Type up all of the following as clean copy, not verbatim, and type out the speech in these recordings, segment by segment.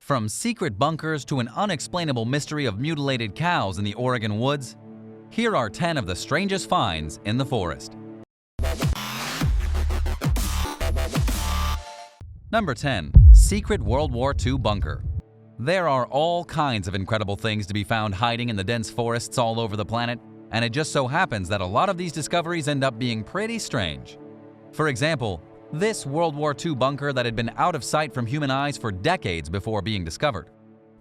From secret bunkers to an unexplainable mystery of mutilated cows in the Oregon woods, here are 10 of the strangest finds in the forest. Number 10. Secret World War II Bunker. There are all kinds of incredible things to be found hiding in the dense forests all over the planet, and it just so happens that a lot of these discoveries end up being pretty strange. For example, this World War II bunker that had been out of sight from human eyes for decades before being discovered.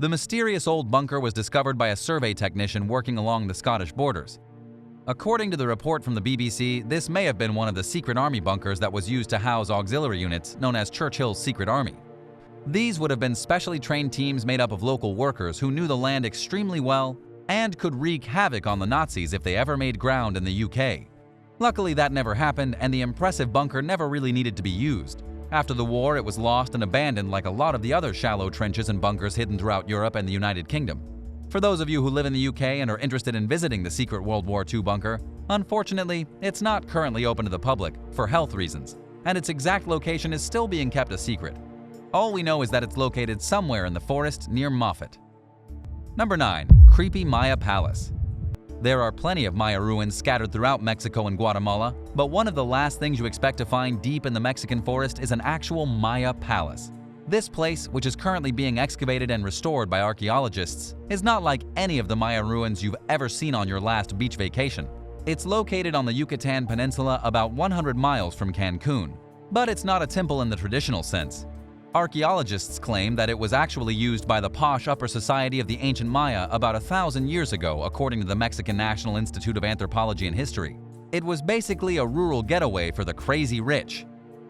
The mysterious old bunker was discovered by a survey technician working along the Scottish borders. According to the report from the BBC, this may have been one of the secret army bunkers that was used to house auxiliary units known as Churchill's Secret Army. These would have been specially trained teams made up of local workers who knew the land extremely well and could wreak havoc on the Nazis if they ever made ground in the UK. Luckily, that never happened, and the impressive bunker never really needed to be used. After the war, it was lost and abandoned like a lot of the other shallow trenches and bunkers hidden throughout Europe and the United Kingdom. For those of you who live in the UK and are interested in visiting the secret World War II bunker, unfortunately, it's not currently open to the public for health reasons, and its exact location is still being kept a secret. All we know is that it's located somewhere in the forest near Moffat. Number 9. Creepy Maya Palace. There are plenty of Maya ruins scattered throughout Mexico and Guatemala, but one of the last things you expect to find deep in the Mexican forest is an actual Maya palace. This place, which is currently being excavated and restored by archaeologists, is not like any of the Maya ruins you've ever seen on your last beach vacation. It's located on the Yucatan Peninsula about 100 miles from Cancun, but it's not a temple in the traditional sense. Archaeologists claim that it was actually used by the posh upper society of the ancient Maya about 1,000 years ago, according to the Mexican National Institute of Anthropology and History. It was basically a rural getaway for the crazy rich.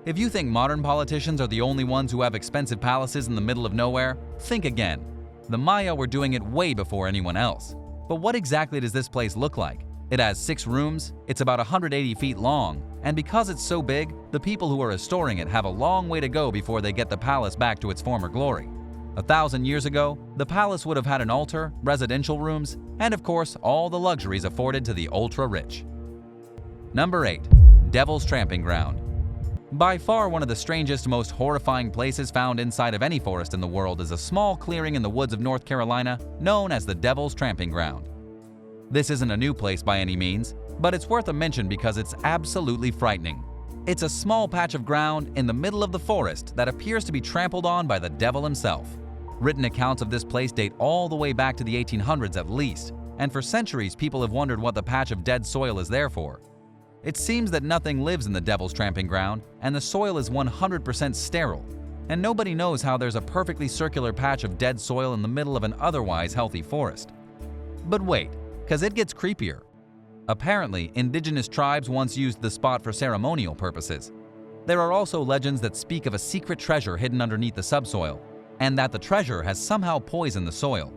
If you think modern politicians are the only ones who have expensive palaces in the middle of nowhere, think again. The Maya were doing it way before anyone else. But what exactly does this place look like? It has 6 rooms, it's about 180 feet long, and because it's so big, the people who are restoring it have a long way to go before they get the palace back to its former glory. 1,000 years ago, the palace would have had an altar, residential rooms, and of course, all the luxuries afforded to the ultra-rich. Number 8. Devil's Tramping Ground. By far one of the strangest, most horrifying places found inside of any forest in the world is a small clearing in the woods of North Carolina known as the Devil's Tramping Ground. This isn't a new place by any means, but it's worth a mention because it's absolutely frightening. It's a small patch of ground in the middle of the forest that appears to be trampled on by the devil himself. Written accounts of this place date all the way back to the 1800s at least, and for centuries people have wondered what the patch of dead soil is there for. It seems that nothing lives in the Devil's Tramping Ground, and the soil is 100% sterile, and nobody knows how there's a perfectly circular patch of dead soil in the middle of an otherwise healthy forest. But wait, because it gets creepier. Apparently, indigenous tribes once used the spot for ceremonial purposes. There are also legends that speak of a secret treasure hidden underneath the subsoil, and that the treasure has somehow poisoned the soil.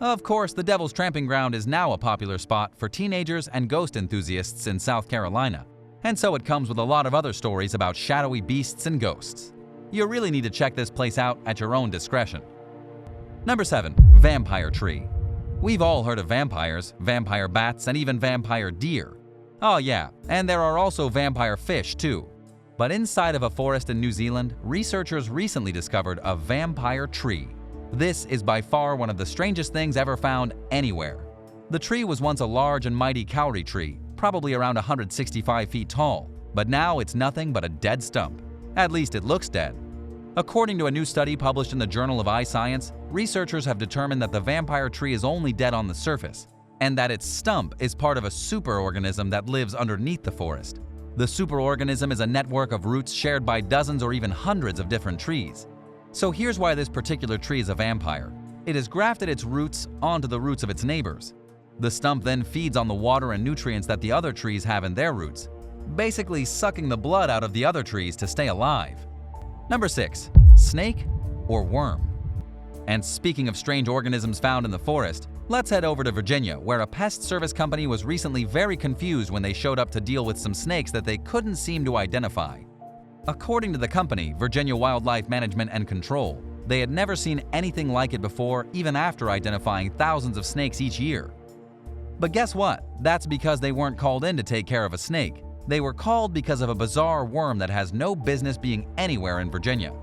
Of course, the Devil's Tramping Ground is now a popular spot for teenagers and ghost enthusiasts in South Carolina, and so it comes with a lot of other stories about shadowy beasts and ghosts. You really need to check this place out at your own discretion. Number 7. Vampire Tree. We've all heard of vampires, vampire bats, and even vampire deer. Oh yeah, and there are also vampire fish too. But inside of a forest in New Zealand, researchers recently discovered a vampire tree. This is by far one of the strangest things ever found anywhere. The tree was once a large and mighty kauri tree, probably around 165 feet tall, but now it's nothing but a dead stump. At least it looks dead. According to a new study published in the Journal of iScience, researchers have determined that the vampire tree is only dead on the surface, and that its stump is part of a superorganism that lives underneath the forest. The superorganism is a network of roots shared by dozens or even hundreds of different trees. So here's why this particular tree is a vampire. It has grafted its roots onto the roots of its neighbors. The stump then feeds on the water and nutrients that the other trees have in their roots, basically sucking the blood out of the other trees to stay alive. Number 6. Snake or worm? And speaking of strange organisms found in the forest, let's head over to Virginia, where a pest service company was recently very confused when they showed up to deal with some snakes that they couldn't seem to identify. According to the company, Virginia Wildlife Management and Control, they had never seen anything like it before, even after identifying thousands of snakes each year. But guess what? That's because they weren't called in to take care of a snake. They were called because of a bizarre worm that has no business being anywhere in Virginia.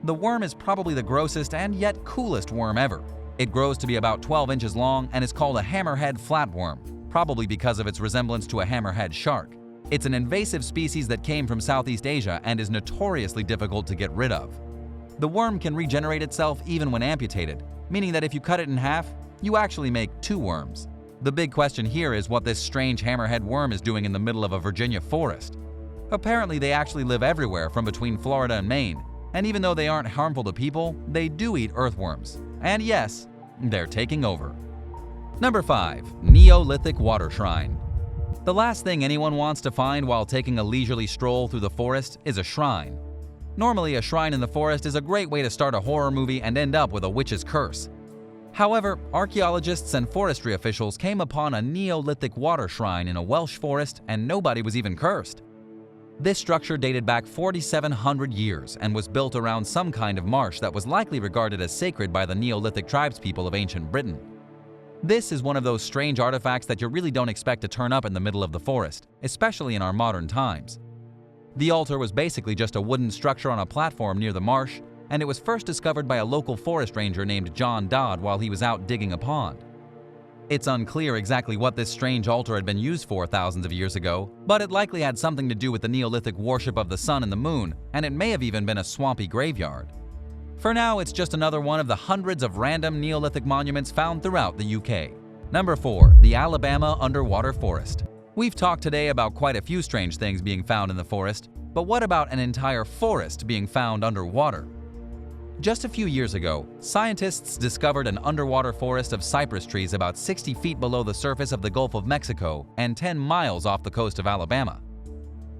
The worm is probably the grossest and yet coolest worm ever. It grows to be about 12 inches long and is called a hammerhead flatworm, probably because of its resemblance to a hammerhead shark. It's an invasive species that came from Southeast Asia and is notoriously difficult to get rid of. The worm can regenerate itself even when amputated, meaning that if you cut it in half, you actually make two worms. The big question here is what this strange hammerhead worm is doing in the middle of a Virginia forest. Apparently, they actually live everywhere from between Florida and Maine, and even though they aren't harmful to people, they do eat earthworms. And yes, they're taking over. Number 5. Neolithic Water Shrine. The last thing anyone wants to find while taking a leisurely stroll through the forest is a shrine. Normally, a shrine in the forest is a great way to start a horror movie and end up with a witch's curse. However, archaeologists and forestry officials came upon a Neolithic water shrine in a Welsh forest and nobody was even cursed. This structure dated back 4,700 years and was built around some kind of marsh that was likely regarded as sacred by the Neolithic tribespeople of ancient Britain. This is one of those strange artifacts that you really don't expect to turn up in the middle of the forest, especially in our modern times. The altar was basically just a wooden structure on a platform near the marsh, and it was first discovered by a local forest ranger named John Dodd while he was out digging a pond. It's unclear exactly what this strange altar had been used for thousands of years ago, but it likely had something to do with the Neolithic worship of the sun and the moon, and it may have even been a swampy graveyard. For now, it's just another one of the hundreds of random Neolithic monuments found throughout the UK. Number 4. The Alabama Underwater Forest. We've talked today about quite a few strange things being found in the forest, but what about an entire forest being found underwater? Just a few years ago, scientists discovered an underwater forest of cypress trees about 60 feet below the surface of the Gulf of Mexico and 10 miles off the coast of Alabama.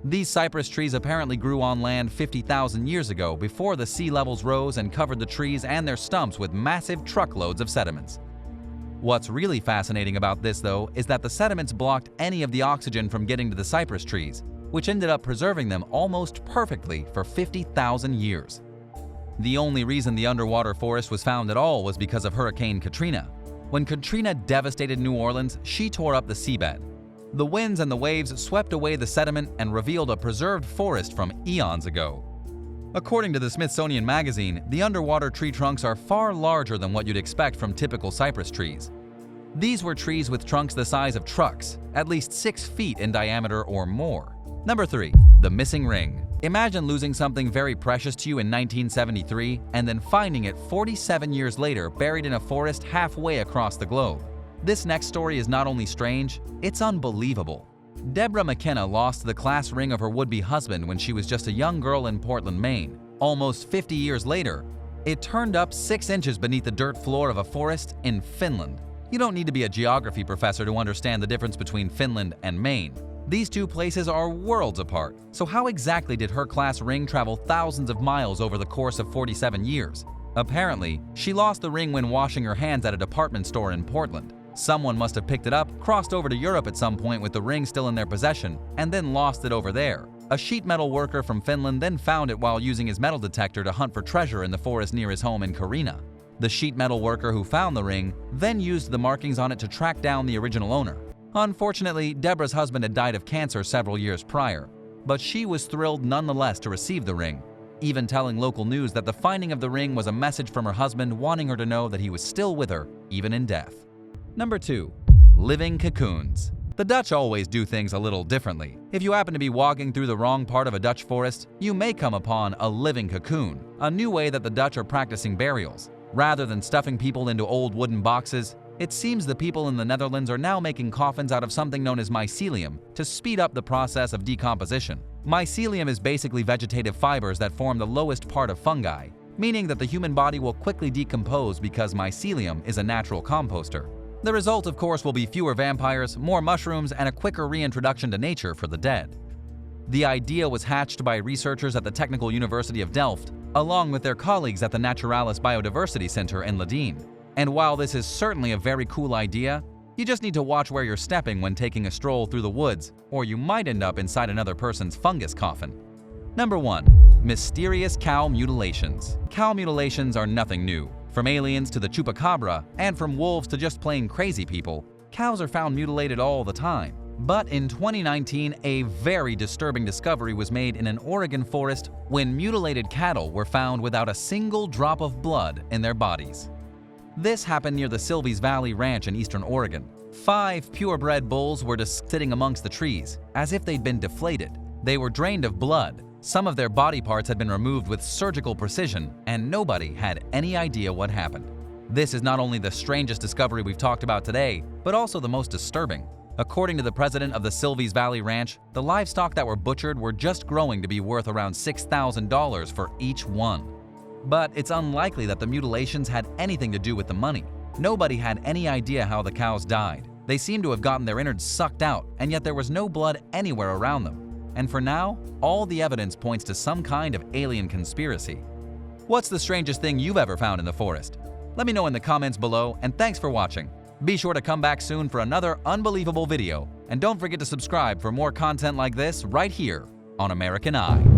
These cypress trees apparently grew on land 50,000 years ago before the sea levels rose and covered the trees and their stumps with massive truckloads of sediments. What's really fascinating about this, though, is that the sediments blocked any of the oxygen from getting to the cypress trees, which ended up preserving them almost perfectly for 50,000 years. The only reason the underwater forest was found at all was because of Hurricane Katrina. When Katrina devastated New Orleans, she tore up the seabed. The winds and the waves swept away the sediment and revealed a preserved forest from eons ago. According to the Smithsonian Magazine, the underwater tree trunks are far larger than what you'd expect from typical cypress trees. These were trees with trunks the size of trucks, at least 6 feet in diameter or more. Number 3. The Missing Ring. Imagine losing something very precious to you in 1973 and then finding it 47 years later buried in a forest halfway across the globe. This next story is not only strange, it's unbelievable. Deborah McKenna lost the class ring of her would-be husband when she was just a young girl in Portland, Maine. Almost 50 years later, it turned up 6 inches beneath the dirt floor of a forest in Finland. You don't need to be a geography professor to understand the difference between Finland and Maine. These two places are worlds apart, so how exactly did her class ring travel thousands of miles over the course of 47 years? Apparently, she lost the ring when washing her hands at a department store in Portland. Someone must have picked it up, crossed over to Europe at some point with the ring still in their possession, and then lost it over there. A sheet metal worker from Finland then found it while using his metal detector to hunt for treasure in the forest near his home in Karina. The sheet metal worker who found the ring then used the markings on it to track down the original owner. Unfortunately, Deborah's husband had died of cancer several years prior, but she was thrilled nonetheless to receive the ring, even telling local news that the finding of the ring was a message from her husband wanting her to know that he was still with her, even in death. Number 2. Living cocoons. The Dutch always do things a little differently. If you happen to be walking through the wrong part of a Dutch forest, you may come upon a living cocoon, a new way that the Dutch are practicing burials. Rather than stuffing people into old wooden boxes, it seems the people in the Netherlands are now making coffins out of something known as mycelium to speed up the process of decomposition. Mycelium is basically vegetative fibers that form the lowest part of fungi, meaning that the human body will quickly decompose because mycelium is a natural composter. The result, of course, will be fewer vampires, more mushrooms, and a quicker reintroduction to nature for the dead. The idea was hatched by researchers at the Technical University of Delft, along with their colleagues at the Naturalis Biodiversity Center in Leiden. And while this is certainly a very cool idea, you just need to watch where you're stepping when taking a stroll through the woods, or you might end up inside another person's fungus coffin. Number 1. Mysterious cow mutilations. Cow mutilations are nothing new. From aliens to the chupacabra, and from wolves to just plain crazy people, cows are found mutilated all the time. But in 2019, a very disturbing discovery was made in an Oregon forest when mutilated cattle were found without a single drop of blood in their bodies. This happened near the Silvies Valley Ranch in eastern Oregon. 5 purebred bulls were just sitting amongst the trees, as if they'd been deflated. They were drained of blood, some of their body parts had been removed with surgical precision, and nobody had any idea what happened. This is not only the strangest discovery we've talked about today, but also the most disturbing. According to the president of the Silvies Valley Ranch, the livestock that were butchered were just growing to be worth around $6,000 for each one. But it's unlikely that the mutilations had anything to do with the money. Nobody had any idea how the cows died. They seemed to have gotten their innards sucked out, and yet there was no blood anywhere around them. And for now, all the evidence points to some kind of alien conspiracy. What's the strangest thing you've ever found in the forest? Let me know in the comments below, and thanks for watching. Be sure to come back soon for another unbelievable video, and don't forget to subscribe for more content like this right here on American Eye.